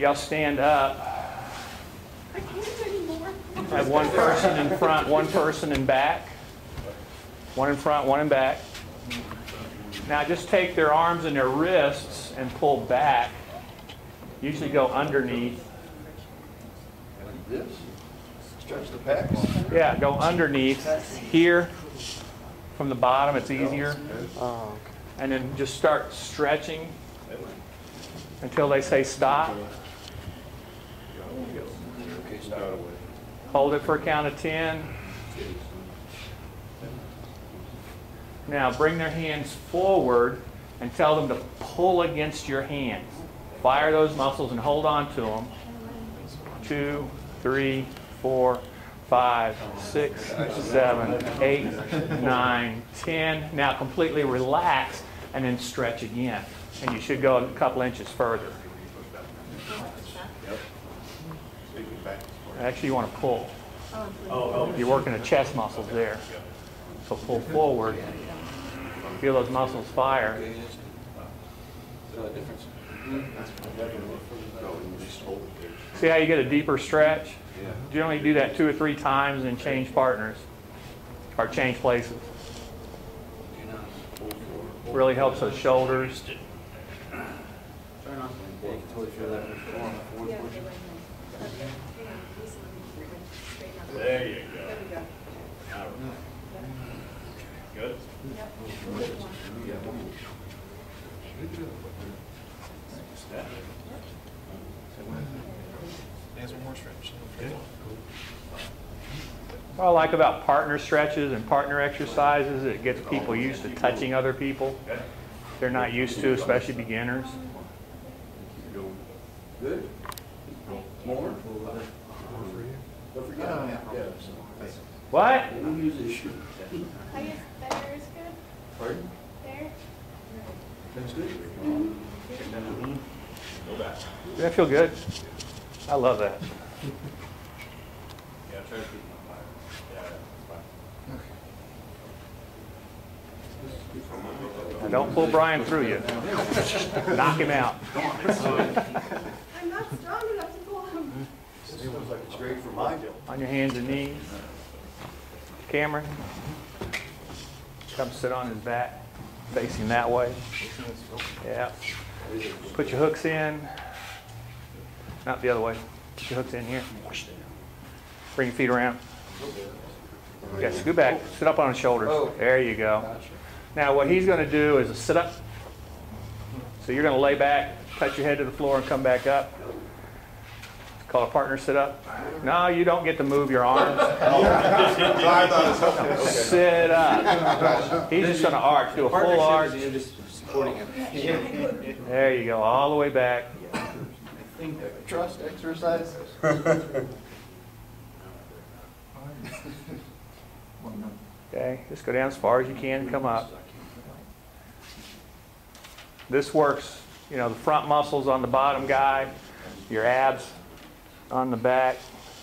y'all stand up. I can't anymore. Have one person in front, one person in back. One in front, one in back. Now just take their arms and their wrists and pull back. Usually go underneath. Like this? Stretch the pecs? Yeah, go underneath. Here, from the bottom, it's easier. And then just start stretching until they say stop. Hold it for a count of 10. Now bring their hands forward and tell them to pull against your hands. Fire those muscles and hold on to them. 2, 3, 4, 5, 6, 7, 8, 9, 10. Now completely relax and then stretch again. And you should go a couple inches further. Actually, you want to pull. You're working the chest muscles there. So pull forward. Feel those muscles fire. See how you get a deeper stretch? Generally do that 2 or 3 times and change partners. Or change places. Really helps those shoulders. There you go. Good? What I like about partner stretches and partner exercises, it gets people used to touching other people. They're not used to, especially beginners. Good? More? Don't forget. What? We'll use this shoe. I guess there is good. Pardon? There. That's good. Go back. Does that feel good? I love that. Yeah, try to keep them on fire. Yeah, that's fine. Now don't pull Brian through you. Knock him out. I'm not strong enough to pull him. This looks like it's great for my deal. On your hands and knees. Cameron, come sit on his back, facing that way. Yeah. Put your hooks in. Not the other way. Put your hooks in here. Bring your feet around. Yes, scoot back. Sit up on his shoulders. There you go. Now what he's going to do is a sit up. So you're going to lay back, touch your head to the floor, and come back up. It's called a partner sit up. No, you don't get to move your arms. Sit up. He's just going to arch. Do a full arch. There you go. All the way back. Trust exercise. Okay, just go down as far as you can and come up. This works, you know, the front muscles on the bottom guy, your abs on the back.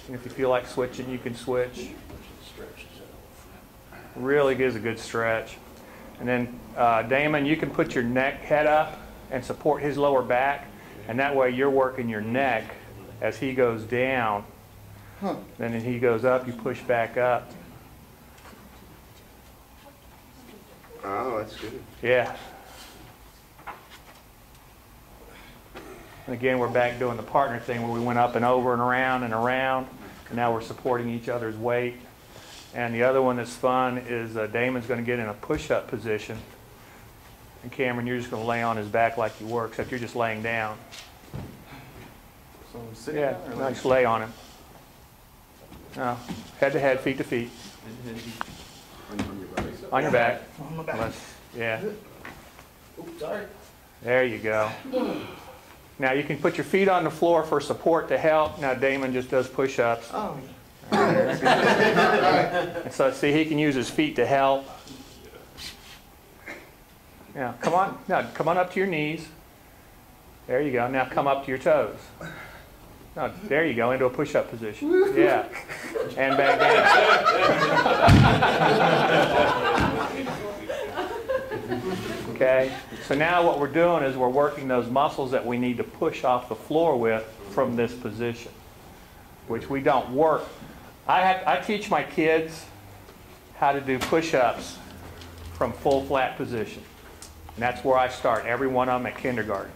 And if you feel like switching, you can switch. Really gives a good stretch. And then Damon, you can put your head up and support his lower back. And that way you're working your neck as he goes down. Then as he goes up, you push back up. Oh, that's good. Yeah. And again, we're back doing the partner thing where we went up and over and around and around. And now we're supporting each other's weight. And the other one that's fun is Damon's going to get in a push-up position. And Cameron, you're just going to lay on his back like you were, except you're just laying down. So I'm sitting Yeah, down or no, just lay on him. No, head to head, feet to feet. On your back. On my back. Yeah. Oops, sorry. There you go. Now you can put your feet on the floor for support to help. Now Damon just does push-ups. Oh. And so see, he can use his feet to help. Now come on. Now come on up to your knees. There you go. Now come up to your toes. No, there you go, into a push-up position. Yeah. And back down. Okay. So now what we're doing is we're working those muscles that we need to push off the floor with from this position, which we don't work. I teach my kids how to do push-ups from full flat position. And that's where I start every one of them at kindergarten.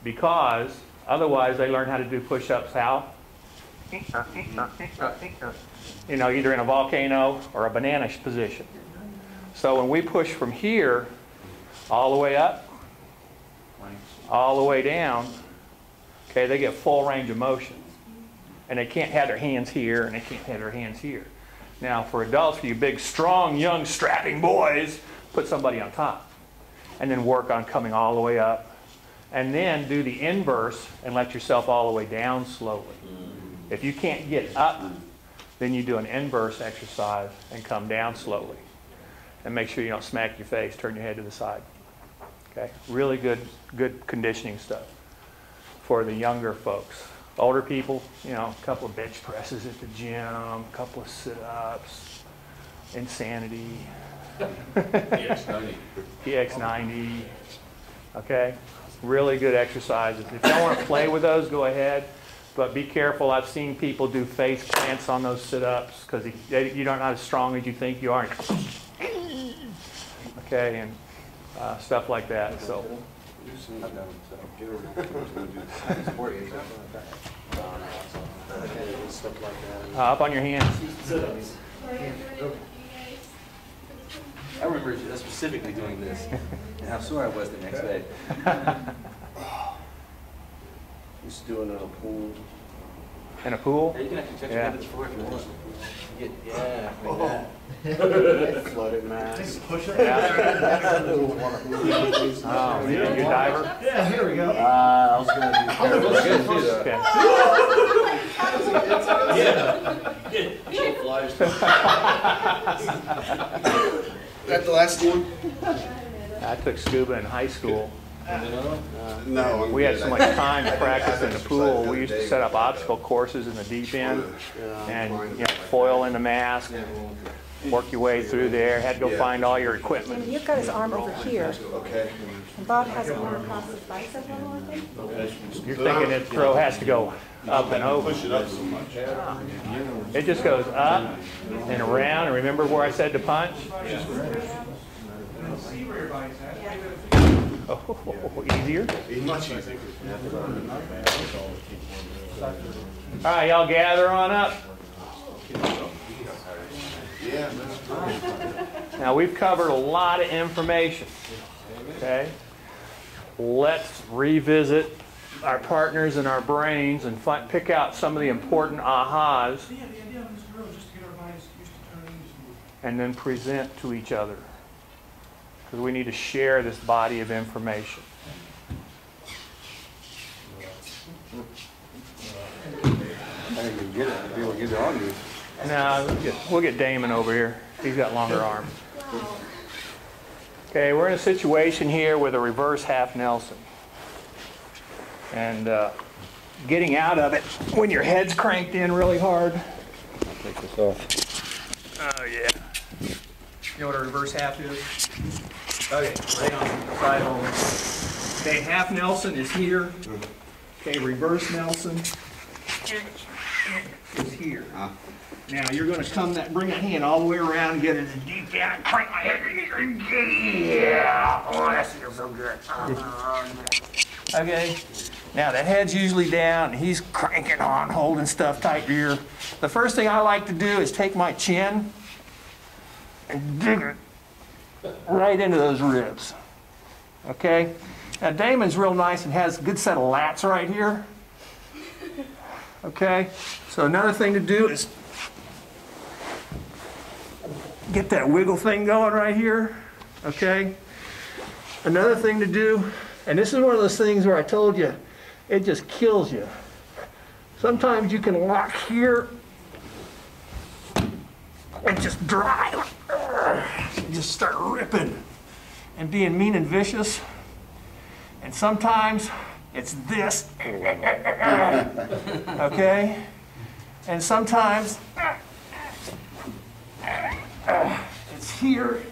Because otherwise they learn how to do push-ups how? You know, either in a volcano or a banana position. So when we push from here all the way up, all the way down, okay, they get full range of motion. And they can't have their hands here, and they can't have their hands here. Now, for adults, for you big, strong, young, strapping boys, put somebody on top. And then work on coming all the way up. And then do the inverse and let yourself all the way down slowly. If you can't get up, then you do an inverse exercise and come down slowly. And make sure you don't smack your face, turn your head to the side. Okay? Really good conditioning stuff for the younger folks. Older people, you know, a couple of bench presses at the gym, a couple of sit-ups, insanity, PX90, okay? Really good exercises. If you don't want to play with those, go ahead, but be careful. I've seen people do face plants on those sit-ups because you're not as strong as you think you are. Okay, and stuff like that, so. Up on your hands. I remember specifically doing this and how sore I was the next day. Just doing it in a pool. In a pool? Yeah, you can actually touch your head to the floor if you want. Yeah, like that. Flooded mask. Push up. Yeah. Oh, you a good diver? Yeah, here we go. I was going to do Okay. that the last one? I took scuba in high school. No. We had so much time to practice in the pool. We used to set up obstacle courses in the deep end and, you know, foil in the mask, work your way through there. Had to go find all your equipment. You've got his arm over here. Okay. And Bob has it one across his bicep level, I think. You're thinking that throw has to go up and over. It just goes up and around. And remember where I said to punch? Oh, easier. Much easier. All right, y'all gather on up. Yeah. Now we've covered a lot of information. Okay. Let's revisit our partners and our brains and pick out some of the important ahas and then present to each other. Because we need to share this body of information. I think you can get it. People get it on you. Now, we'll get Damon over here. He's got longer arms. Okay, we're in a situation here with a reverse half Nelson. And getting out of it when your head's cranked in really hard. Take this off. Oh, yeah. You know what a reverse half is? Okay, lay on the side hold. Okay, half Nelson is here. Okay, reverse Nelson is here. Now you're going to bring a hand all the way around and get it deep down and crank my head. Yeah. Oh, that feels so good. Okay. Now the head's usually down and he's cranking on, holding stuff tight here. The first thing I like to do is take my chin and dig it right into those ribs. Okay? Now Damon's real nice and has a good set of lats right here. Okay? So another thing to do is get that wiggle thing going right here. Okay? Another thing to do, and this is one of those things where I told you, it just kills you. Sometimes you can lock here and just drive. Just start ripping and being mean and vicious. And sometimes it's this. Okay? And sometimes it's here.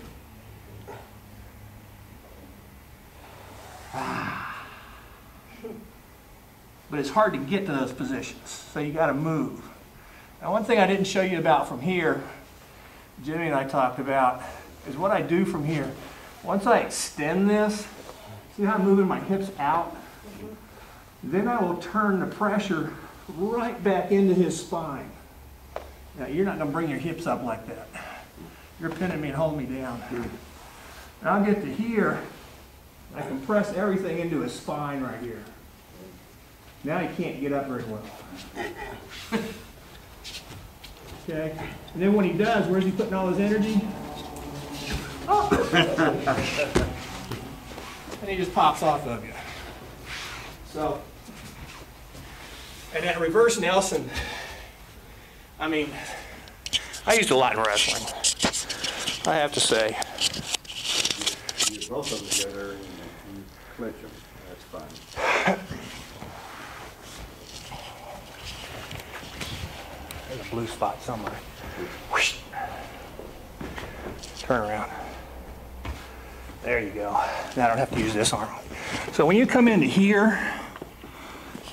but it's hard to get to those positions, so you got to move. Now, one thing I didn't show you about from here, Jimmy and I talked about, is what I do from here. Once I extend this, see how I'm moving my hips out? Then I will turn the pressure right back into his spine. Now, you're not going to bring your hips up like that. You're pinning me and holding me down. Now I'll get to here, I can press everything into his spine right here. Now he can't get up very well. Okay, and then when he does, where's he putting all his energy? Oh. And he just pops off of you. So, and that reverse Nelson, I mean, I used a lot in wrestling, I have to say. You get both of them together and you clinch them. That's fine. There's a blue spot somewhere. Whoosh. Turn around. There you go. Now I don't have to use this arm. So when you come into here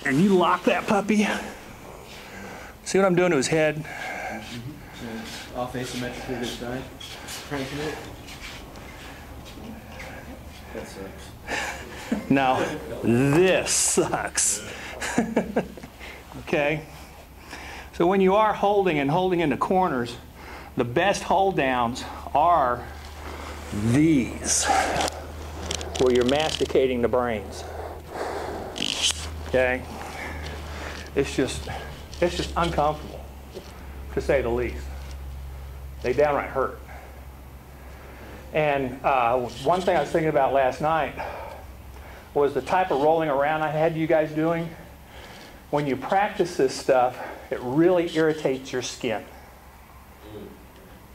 and you lock that puppy, see what I'm doing to his head? Off asymmetrically this time. Cranking it. That sucks. No, this sucks. Okay? So when you are holding and holding into corners, the best hold downs are these, where you're masticating the brains. Okay? It's just uncomfortable, to say the least. They downright hurt. And one thing I was thinking about last night was the type of rolling around I had you guys doing. When you practice this stuff, it really irritates your skin.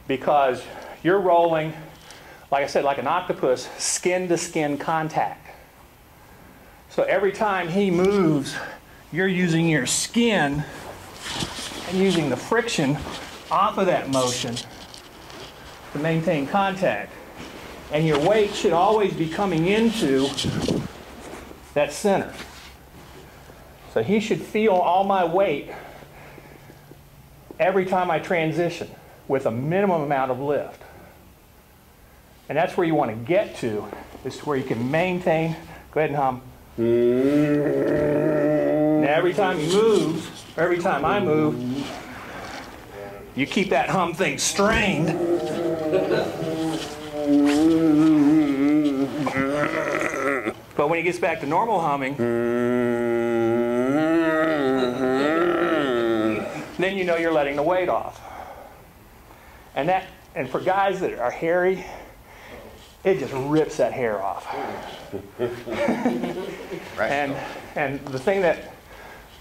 Because you're rolling, like I said, like an octopus, skin to skin contact. So every time he moves, you're using your skin and using the friction off of that motion to maintain contact. And your weight should always be coming into that center. So he should feel all my weight every time I transition with a minimum amount of lift. And that's where you want to get to, is to where you can maintain. Go ahead and hum. Now every time he moves, or every time I move, you keep that hum thing strained. But when he gets back to normal humming, then you know you're letting the weight off. And for guys that are hairy, it just rips that hair off. Right. And the thing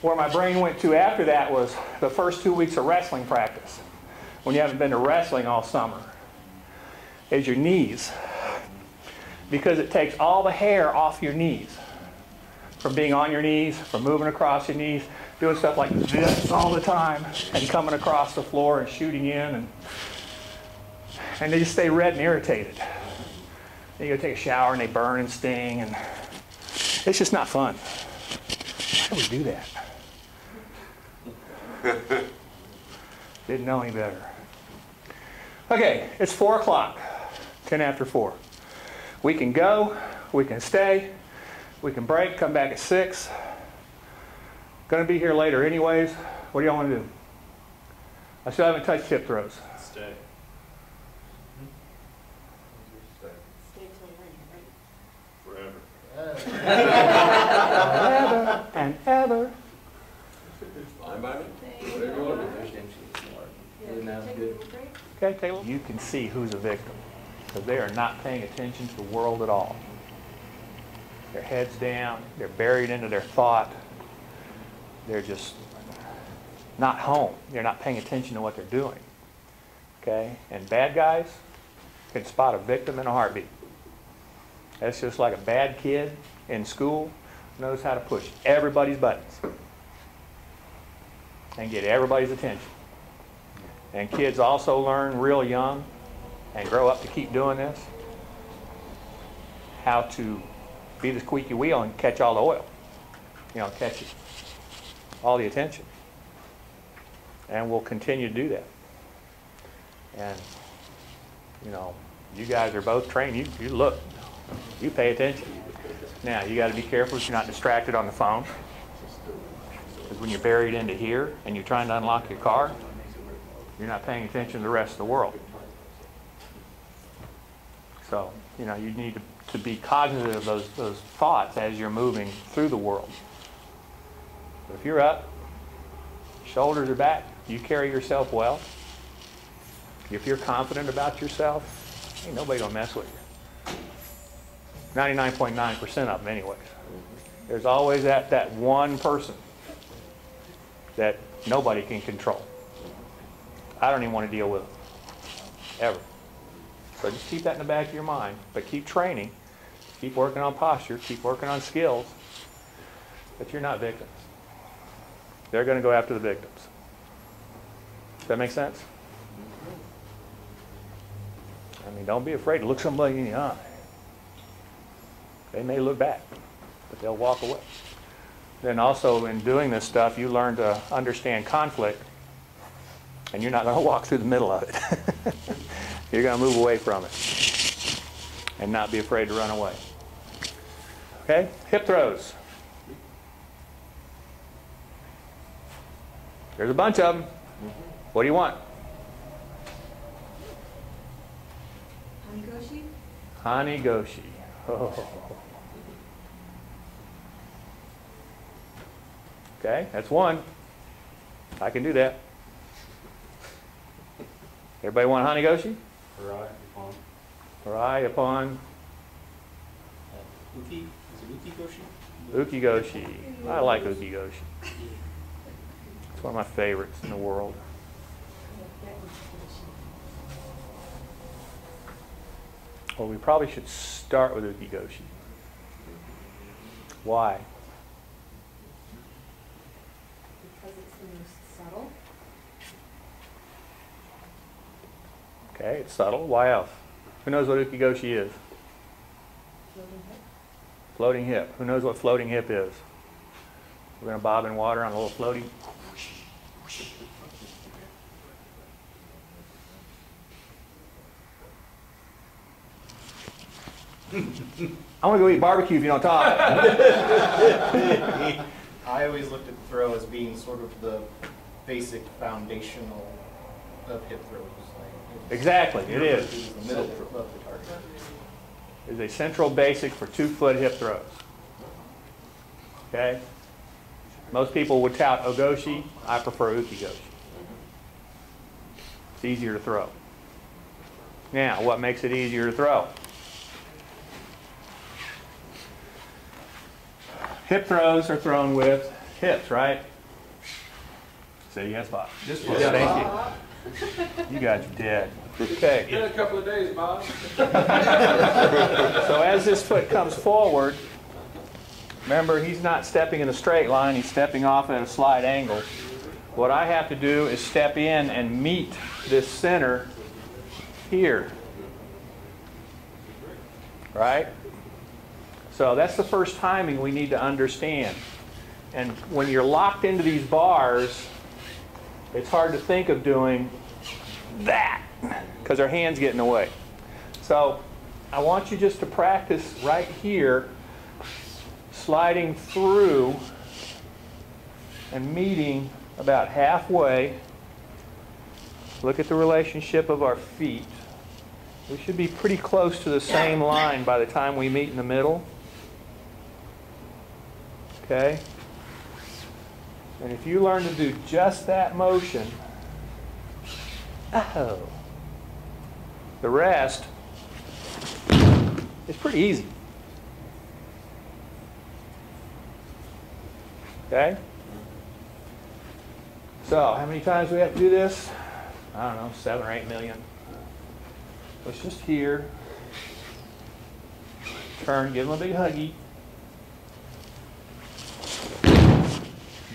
where my brain went to after that was the first 2 weeks of wrestling practice, when you haven't been to wrestling all summer, is your knees. Because it takes all the hair off your knees. From being on your knees, from moving across your knees, doing stuff like this all the time, and coming across the floor and shooting in, and they just stay red and irritated. Then you go take a shower and they burn and sting, and it's just not fun. Why do we do that? Didn't know any better. Okay, it's 4 o'clock, 10 after 4. We can go, we can stay, we can break, come back at 6. Gonna be here later anyways. What do y'all want to do? I still haven't touched hip throws. Stay. Stay till you're ready, right? Forever. Forever and ever. Fine by me. Whatever you want to do. Really now is good. Okay, Taylor. You can see who's a victim, because they are not paying attention to the world at all. Their heads down, they're buried into their thought. They're just not home. They're not paying attention to what they're doing. Okay? And bad guys can spot a victim in a heartbeat. That's just like a bad kid in school knows how to push everybody's buttons and get everybody's attention. And kids also learn real young and grow up to keep doing this, how to be the squeaky wheel and catch all the oil. You know, catch it all the attention. And we'll continue to do that. And, you know, you guys are both trained. You look, you pay attention. Now, you got to be careful that you're not distracted on the phone. Because when you're buried into here and you're trying to unlock your car, you're not paying attention to the rest of the world. So, you know, you need to be cognizant of those thoughts as you're moving through the world. But if you're up, shoulders are back, you carry yourself well. If you're confident about yourself, ain't nobody gonna mess with you. 99.9% of them anyways. There's always that one person that nobody can control. I don't even want to deal with them, ever. So just keep that in the back of your mind, but keep training, keep working on posture, keep working on skills, but you're not victims. They're going to go after the victims. Does that make sense? I mean, don't be afraid to look somebody in the eye. They may look back, but they'll walk away. Then also in doing this stuff, you learn to understand conflict, and you're not going to walk through the middle of it. You're going to move away from it and not be afraid to run away. Okay? Hip throws. There's a bunch of them. What do you want? Hanigoshi? Hanigoshi. Oh. Okay, that's one. I can do that. Everybody want Hanigoshi? Harai upon. Uki? Is it Ukigoshi? Ukigoshi. I like Ukigoshi. It's one of my favorites in the world. Well, we probably should start with Ukigoshi. Why? Because it's the most subtle. Okay, it's subtle. Why else? Who knows what Ukigoshi is? Floating hip. Floating hip. Who knows what floating hip is? We're going to bob in water on a little floaty. I want to go eat barbecue if you don't talk. I always looked at the throw as being sort of the basic foundational of hip throws. Like Exactly, it is. it's the middle of the target. Is a central basic for 2-foot hip throws. Okay? Most people would tout Ogoshi. I prefer Ukigoshi. It's easier to throw. Now, what makes it easier to throw? Hip throws are thrown with hips, right? Say yes, Bob. This Yeah, one. thank you. You guys are dead. Okay. In a couple of days, Bob. So as this foot comes forward, remember he's not stepping in a straight line, he's stepping off at a slight angle. What I have to do is step in and meet this center here. Right? So that's the first timing we need to understand. And when you're locked into these bars, it's hard to think of doing that because our hands get in the way. So I want you just to practice right here, sliding through and meeting about halfway. Look at the relationship of our feet. We should be pretty close to the same line by the time we meet in the middle. Okay? And if you learn to do just that motion, the rest is pretty easy. Okay? So, how many times do we have to do this? I don't know, 7 or 8 million. So it's just here. Turn, give them a big huggy.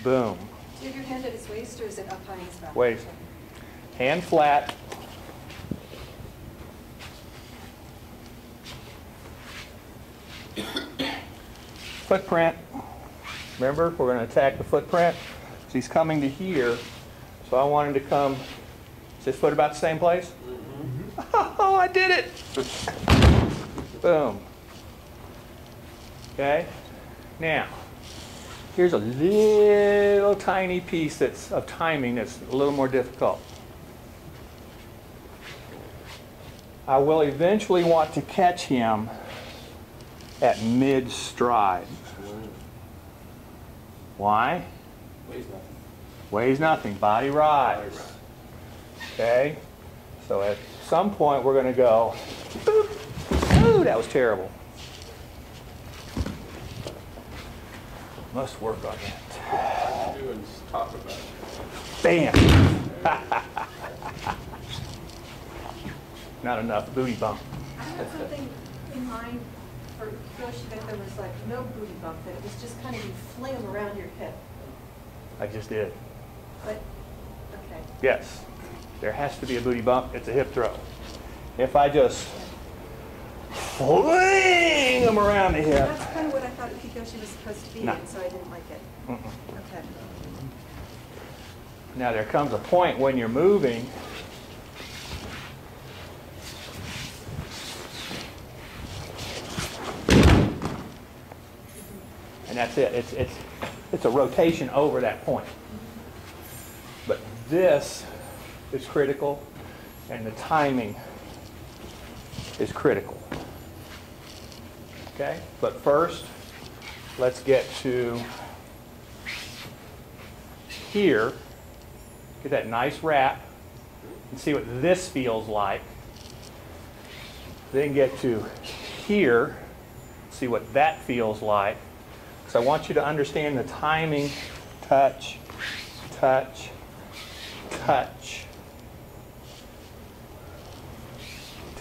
Boom. Do you have your hand at his waist, or is it up high in his back? Waist. Hand flat. Footprint. Remember, we're going to attack the footprint. he's coming to here, so I want him to come, is his foot about the same place? Oh, I did it! Boom. Okay? Now, here's a little tiny piece of timing that's a little more difficult. I will eventually want to catch him at mid-stride. Why? Weighs nothing. Weighs nothing. Body rise. Okay? So at some point we're going to go, boop. Ooh, that was terrible. Must work on that. Do and talk about it. Bam! Not enough booty bump. I had something in mind for Yoshi that there was like no booty bump, that it was just kind of you fling them around your hip. I just did. But, okay. Yes. There has to be a booty bump. It's a hip throw. If I just fling them around the hip. That's kind of what I thought Yoshi was supposed to be, No. and so I didn't like it. Okay. Now there comes a point when you're moving and that's it. It's a rotation over that point. But this is critical, and the timing is critical. Okay? But first, let's get to here. Get that nice wrap and see what this feels like. Then get to here, see what that feels like. So I want you to understand the timing. Touch, touch, touch,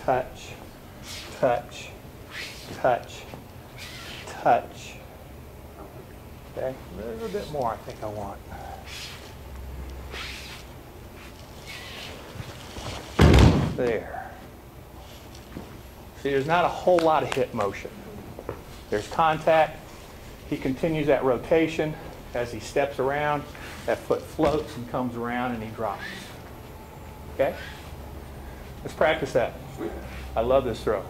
touch, touch, touch, touch. Okay, a little bit more I think I want. There. See, there's not a whole lot of hip motion. There's contact. He continues that rotation as he steps around. That foot floats and comes around and he drops. Okay? Let's practice that. I love this throw.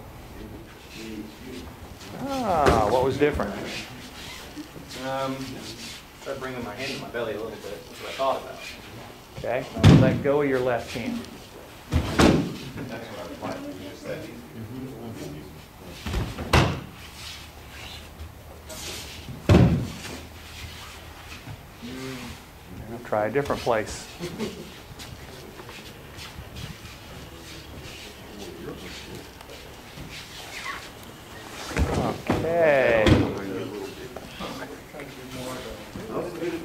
Ah, what was different? Tried bringing my hand to my belly a little bit. That's what I thought about. Okay? Let go of your left hand. That's what I was like. Just that. I'll try a different place. Okay.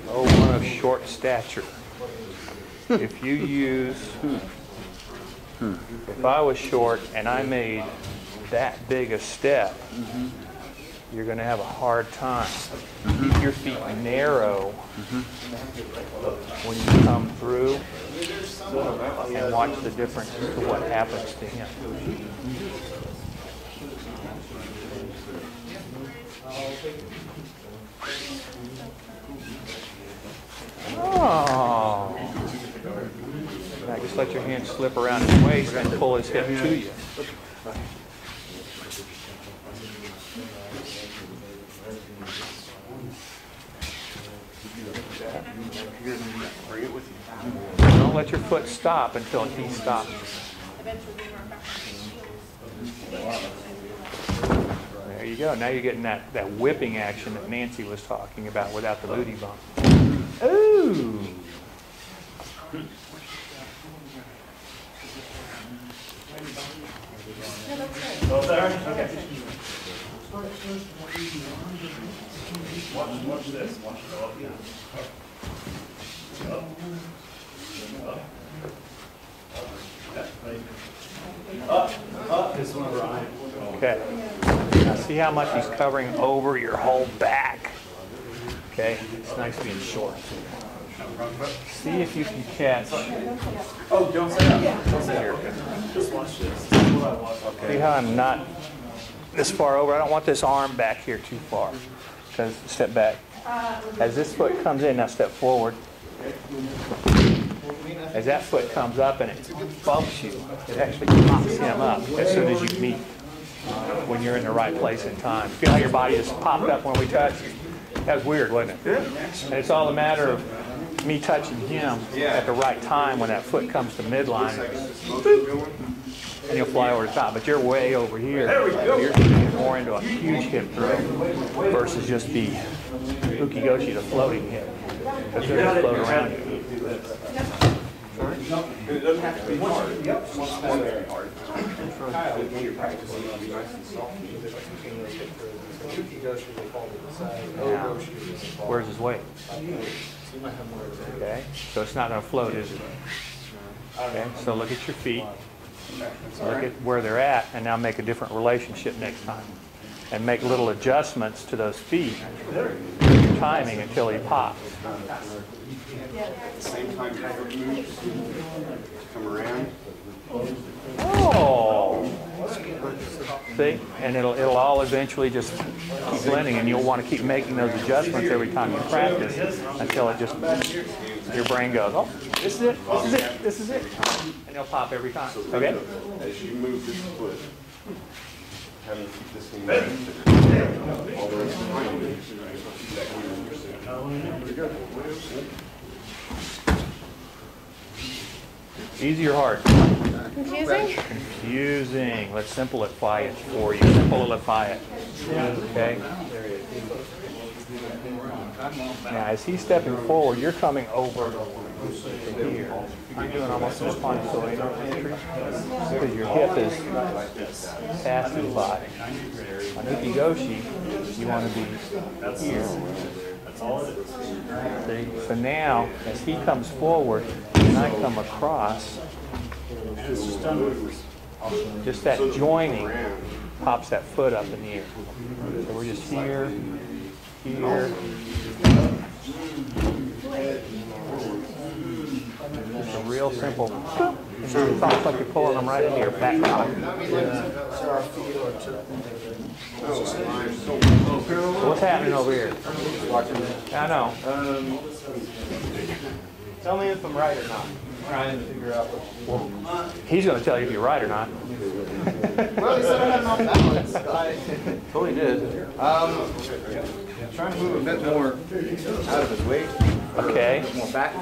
Oh, one of short stature. If you use, if I was short and I made that big a step, you're going to have a hard time. Keep your feet narrow when you come through and watch the difference to what happens to him. Oh. Now just let your hand slip around his waist and pull his hip to you. Bring it with you. Don't let your foot stop until he stops. There you go. Now you're getting that whipping action that Nancy was talking about without the booty bump. Ooh. Both there? Okay. Watch this. Watch it go up. Up. This one right. Okay. Now see how much he's covering over your whole back. Okay. It's nice being short. See if you can catch. Oh, don't say that. Don't say that. Just watch this. This is what I want. See how I'm not this far over? I don't want this arm back here too far. Because step back. As this foot comes in, now step forward. As that foot comes up and it bumps you, it actually pops him up as soon as you meet, when you're in the right place and time. Feel how your body just popped up when we touched? That was weird, wasn't it? And it's all a matter of me touching him at the right time when that foot comes to midline. And he'll fly over the top. But you're way over here. You're getting more into a huge hip throw versus just the ukigoshi, the floating hip. Because they're going to float around you. It doesn't have to be hard. It's not very hard. When you're practicing, it'll be nice and soft. Now, where's his weight? Okay, so it's not going to float, is it? Okay, so look at your feet. Look at where they're at, and now make a different relationship next time. And make little adjustments to those feet, timing until he pops. At the same time, come around. Oh! See? And it'll all eventually just keep blending, and you'll want to keep making those adjustments every time you practice until it just, your brain goes, oh, this is it, this is it, this is it. And it'll pop every time. Okay? As you move this foot, how do you keep this thing all the way behind you? Easy or hard? Confusing? Confusing. Let's simplify it for you. Simplify it. Okay? Now, as he's stepping forward, you're coming over to here. You're doing almost a sponsoid entry because your hip is past his body. On ukigoshi, you want to be here. See? So now, as he comes forward and I come across, just that joining pops that foot up in the air. So we're just here, here. Just a real simple, it's almost like you're pulling them right into your back pocket. So what's happening over here? I know. Tell me if I'm right or not. I'm trying to figure out what. Well, he's going to tell you if you're right or not. Well, he said I had him off balance. Totally did. Trying to move a bit more out of his weight. Okay. More back.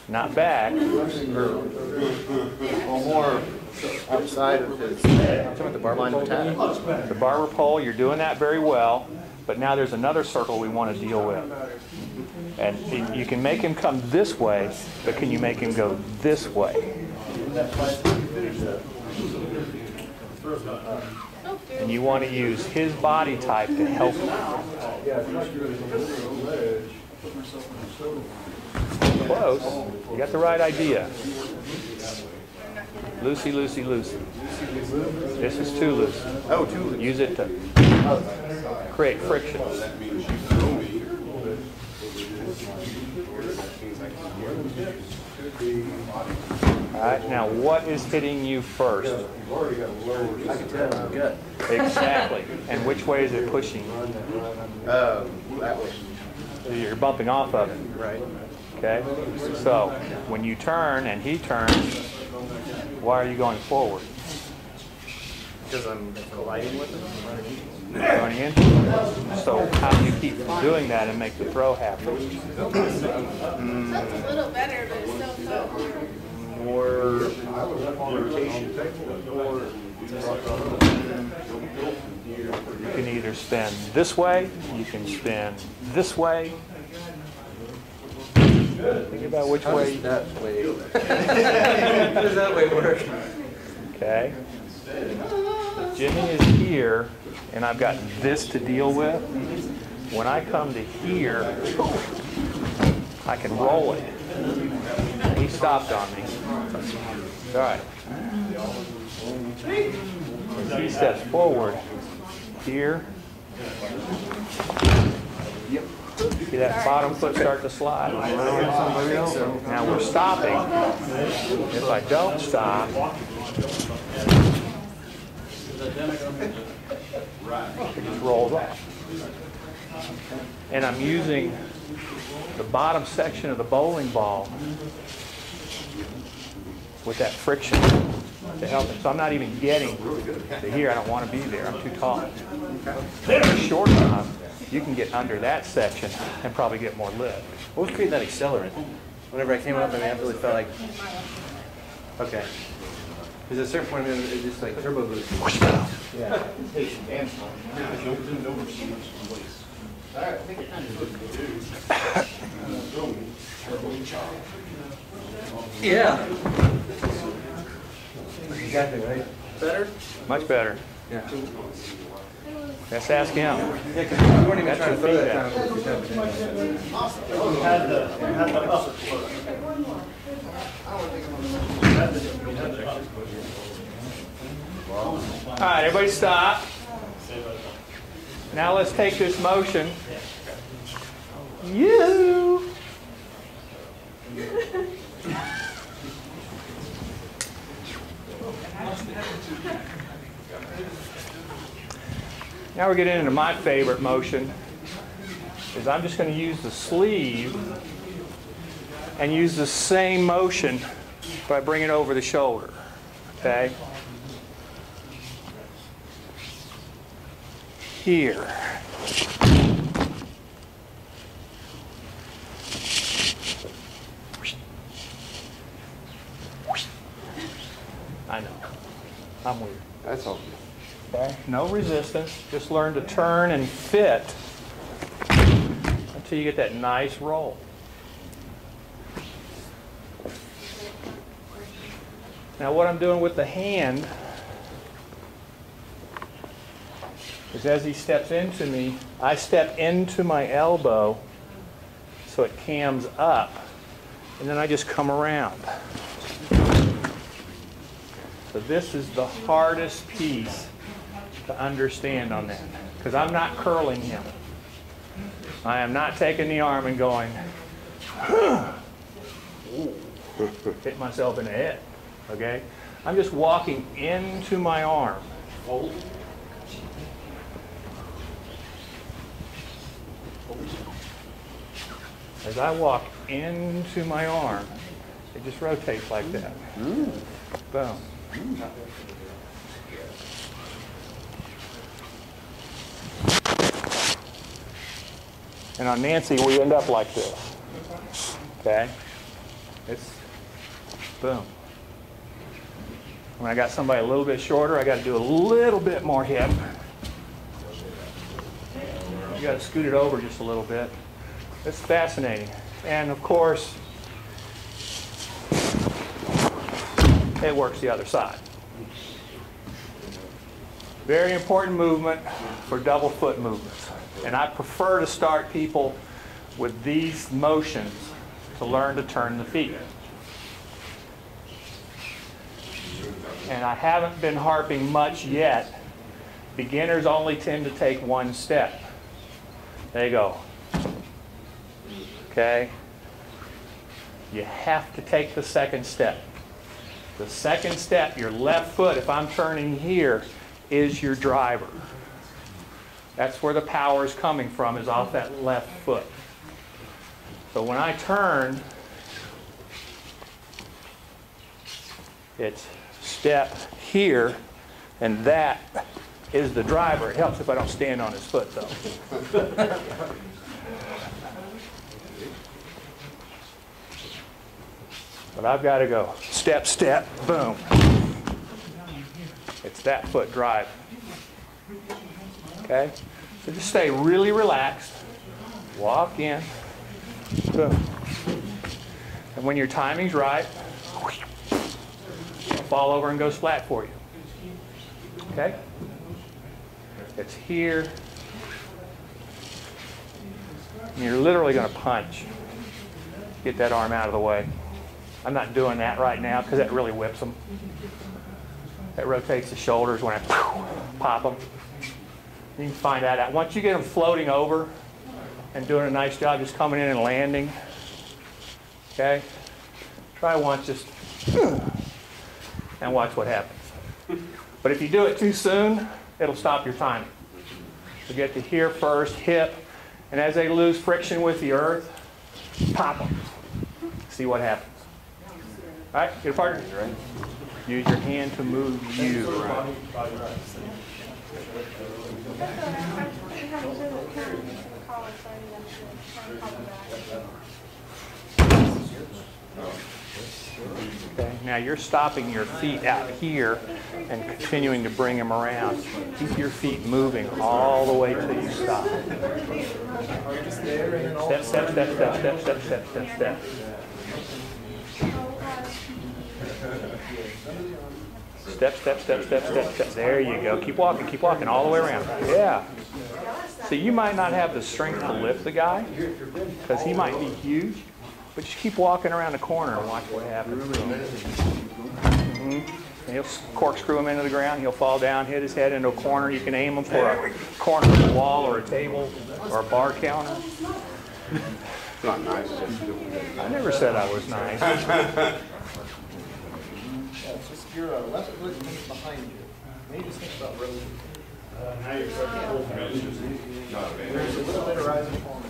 Not back. Or more outside of his line of attack. The barber pole, you're doing that very well. But now there's another circle we want to deal with. And you can make him come this way, but can you make him go this way? And you want to use his body type to help him. Close. You got the right idea. Loosey, loosey, loosey. This is too loose. Oh, too loose. Use it to create friction. All right, now what is hitting you first? I can tell in the gut. Exactly. And which way is it pushing you? That way. You're bumping off of it. Right. Okay? So, when you turn and he turns, why are you going forward? Because I'm colliding with him. Going in? So, how do you keep doing that and make the throw happen? That's a little better, but it's still tough. More rotation. You can either spin this way, you can spin this way. Think about which way. That way. How does that way work? Okay. Jimmy is here, and I've got this to deal with. When I come to here, I can roll it. He stopped on me. All right. As he steps forward, here. See that bottom foot start to slide? Now we're stopping. If I don't stop, it just rolls off. And I'm using the bottom section of the bowling ball with that friction to help it. So I'm not even getting to here. I don't want to be there. I'm too tall. If you're short enough, you can get under that section and probably get more lift. What was creating that accelerant? Whenever I came up, I mean, I really felt like, okay. Because at a certain point, I mean, it just like turbo boost. Yeah. Yeah. Exactly right. Better? Much better. Yeah. Let's ask him. Yeah, because we weren't even That's trying to your throw that All right, everybody stop. Now let's take this motion. You. Now we're getting into my favorite motion, is I'm just going to use the sleeve and use the same motion by bringing it over the shoulder. Okay? Here. I know. I'm weird. That's all. Okay? No resistance. Just learn to turn and fit until you get that nice roll. Now what I'm doing with the hand is as he steps into me, I step into my elbow so it cams up, and then I just come around. So this is the hardest piece to understand on that, because I'm not curling him. I am not taking the arm and going, hit myself in the head, okay? I'm just walking into my arm. As I walk into my arm, it just rotates like that. Boom. And on Nancy, we end up like this. Okay? It's boom. When I got somebody a little bit shorter, I got to do a little bit more hip. You got to scoot it over just a little bit. It's fascinating. And of course, it works the other side. Very important movement for double foot movements. And I prefer to start people with these motions to learn to turn the feet. And I haven't been harping much yet. Beginners only tend to take one step. There you go. Okay? You have to take the second step. The second step, your left foot, if I'm turning here, is your driver. That's where the power is coming from, is off that left foot. So when I turn, it's step here, and that is the driver. It helps if I don't stand on his foot, though. But I've got to go step, step, boom. It's that foot drive. Okay? So just stay really relaxed. Walk in. Boom. And when your timing's right, it'll fall over and goes flat for you. Okay? It's here. And you're literally going to punch. Get that arm out of the way. I'm not doing that right now because that really whips them. That rotates the shoulders when I pop them. You can find that out. Once you get them floating over and doing a nice job just coming in and landing, okay? Try once, just, and watch what happens. But if you do it too soon, it'll stop your timing. So get to here first, hip, And as they lose friction with the earth, pop them. See what happens. All right, get a partner. Use your hand to move you. Okay, now you're stopping your feet out here and continuing to bring them around. Keep your feet moving all the way till you stop. Step, step, step, step, step, step, step, step, step. Step, step, step, step, step, step. There you go. Keep walking all the way around. Yeah. So you might not have the strength to lift the guy because he might be huge, but just keep walking around the corner and watch what happens. And he'll corkscrew him into the ground. He'll fall down, hit his head into a corner. You can aim him for a corner of the wall or a table or a bar counter. Not nice, just I never said I was nice. Yeah, it's just your left foot comes behind you. Maybe just think about rolling. There's a little bit of rise and fall.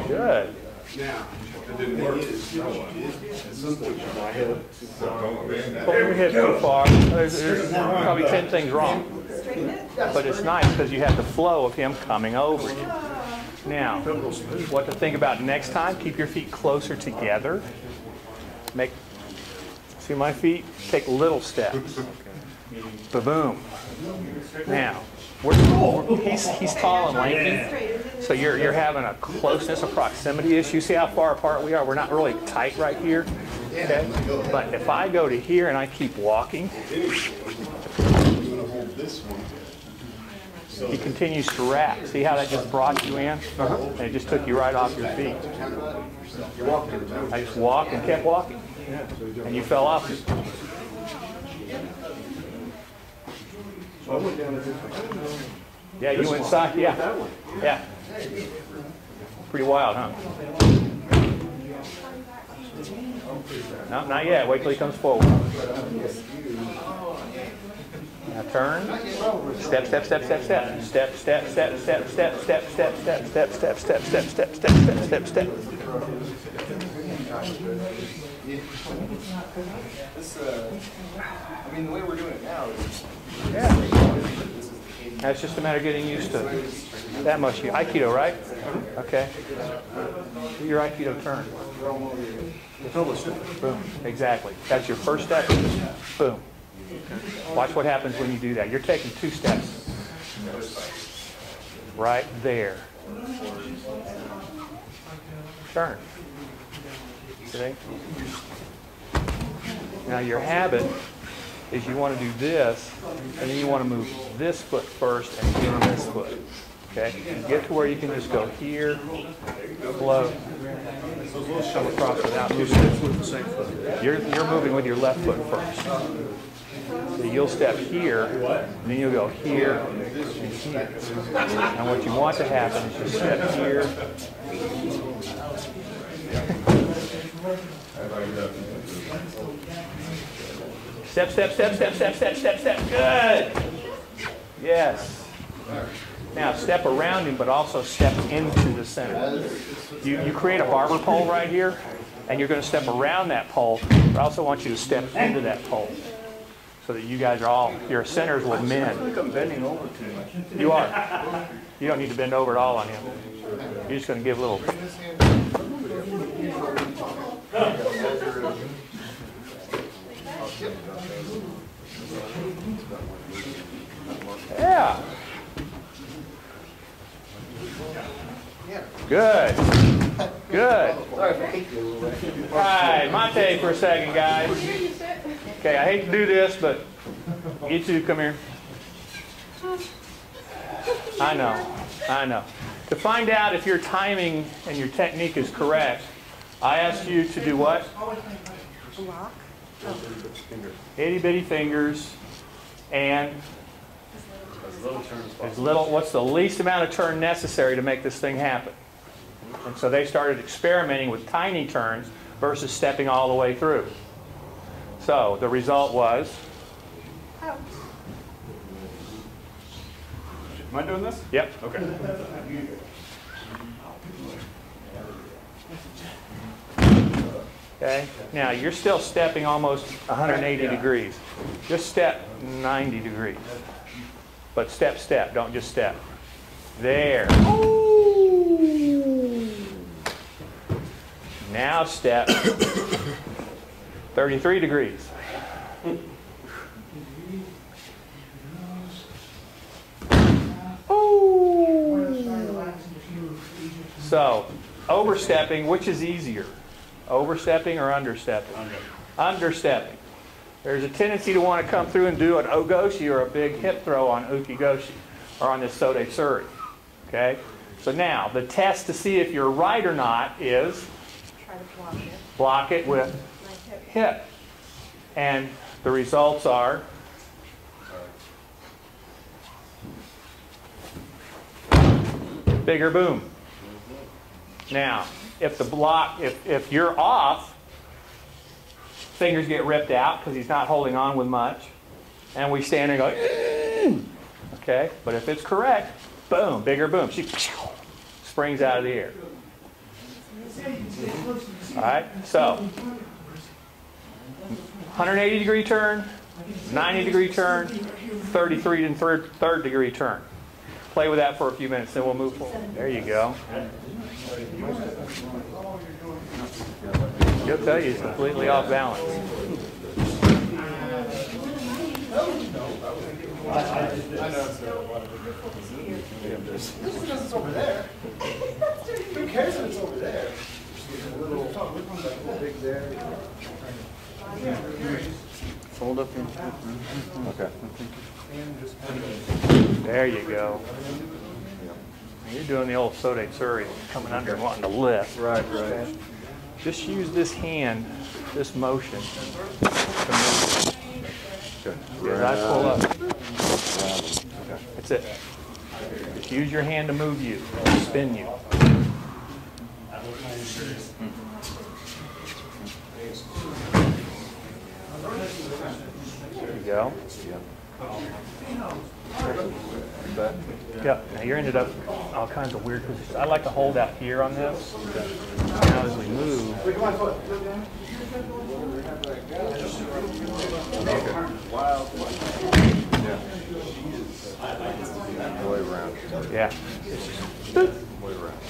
Good. now. It didn't work. At some point, my head. Pull your hip too far. There's probably 10 things wrong. But it's nice because you have the flow of him coming over you. Now, what to think about next time, keep your feet closer together. See my feet? Take little steps. Ba-boom. Now, he's tall and lanky, so you're having a closeness, a proximity issue. See how far apart we are? We're not really tight right here. Okay? But if I go to here and I keep walking, he continues to wrap. See how that just brought you in? And it just took you right off your feet. I just walked and kept walking. And you fell off. Yeah, you went side. Yeah. Yeah. Pretty wild, huh? No, not yet. Wait till he comes forward. Now turn. Step, step, step, step, step. Step, step, step, step, step, step, step, step, step, step, step, step, step, step, step, step. This, I mean, the way we're doing it now is. Yeah. That's just a matter of getting used to that much. Aikido, right? Okay. Do your Aikido turn. Boom. Exactly. That's your first step. Boom. Watch what happens when you do that. You're taking 2 steps. Right there. Turn. See? Now your habit is you want to do this, and then you want to move this foot first and then this foot. Okay? And get to where you can just go here, float, come across without moving. You're moving with your left foot first. So you'll step here, and then you'll go here and here. And what you want to happen is you step here. Step, step, step, step, step, step, step, step. Good. Yes. Now step around him, but also step into the center. You create a barber pole right here, and you're going to step around that pole. But I also want you to step into that pole, so that you guys are all, your centers will mend. I think I'm bending over too much. You are. You don't need to bend over at all on him. You're just going to give a little. Yeah. Good. Good. All right, Monte for a second, guys. Okay, I hate to do this, but you two come here. I know. To find out if your timing and your technique is correct, I asked you to do what? Block. Itty bitty fingers and as little. What's the least amount of turn necessary to make this thing happen? And so they started experimenting with tiny turns versus stepping all the way through. So the result was. Oh. Am I doing this? Yep. Okay. Okay? Now, you're still stepping almost 180 degrees. Just step 90 degrees. But step, step, don't just step. There. Now step 33 degrees. So, overstepping, which is easier? Overstepping or understepping? Understepping. There's a tendency to want to come through and do an ogoshi or a big hip throw on ukigoshi or on this sode tsuri. Okay? So now, the test to see if you're right or not is Try to block it with my hip. hip. And the results are bigger boom. Now, if the block, if you're off, fingers get ripped out because he's not holding on with much. And we stand and go, okay? But if it's correct, boom, bigger boom. She springs out of the air. All right, so 180 degree turn, 90 degree turn, 33 and third degree turn. Play with that for a few minutes, then we'll move forward. There you go. He'll tell you he's completely off balance. It's over there. Who cares if it's over there? A little big there. Fold up in. Okay. There you go. You're doing the old sode tsuri, coming under and wanting to lift. Right, right. Just use this hand, this motion, to move. As I pull up. That's it. Just use your hand to move you, spin you. There you go. Yeah, now you're ended up all kinds of weird positions. I like to hold out here on this. Now as we move. Way around. Yeah. Way around.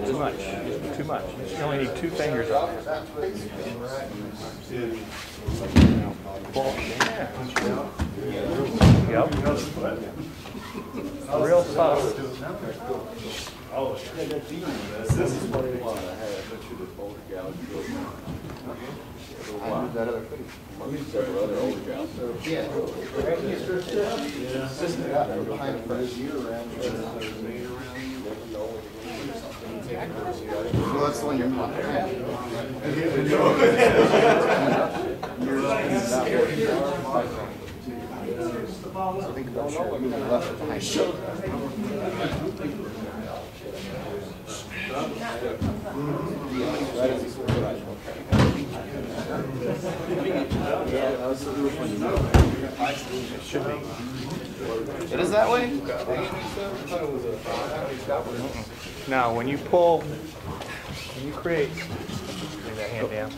Too much. Too much. You only need 2 fingers on it. Yep. Real soft. This is what I had. I should have older gals. I used that other thing. I used several other older gals. Yeah. Behind for this year around. Well, that's the one you're not. So think about sure. Left behind. It should be. It is that way? Now, when you pull, when you create, lay that hand down.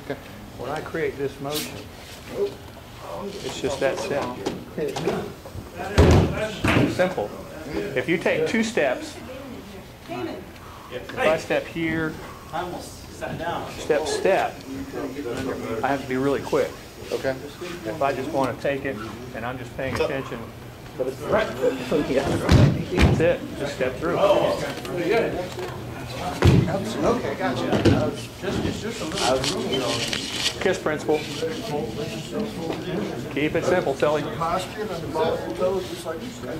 When I create this motion, it's just that simple. Simple. If you take 2 steps, if I step here, step, I have to be really quick. Okay. If I just want to take it and I'm just paying attention, that's it. Just step through. Okay, gotcha. Kiss principle. Keep it simple, Tilly. Posture and the ball goes just like you said.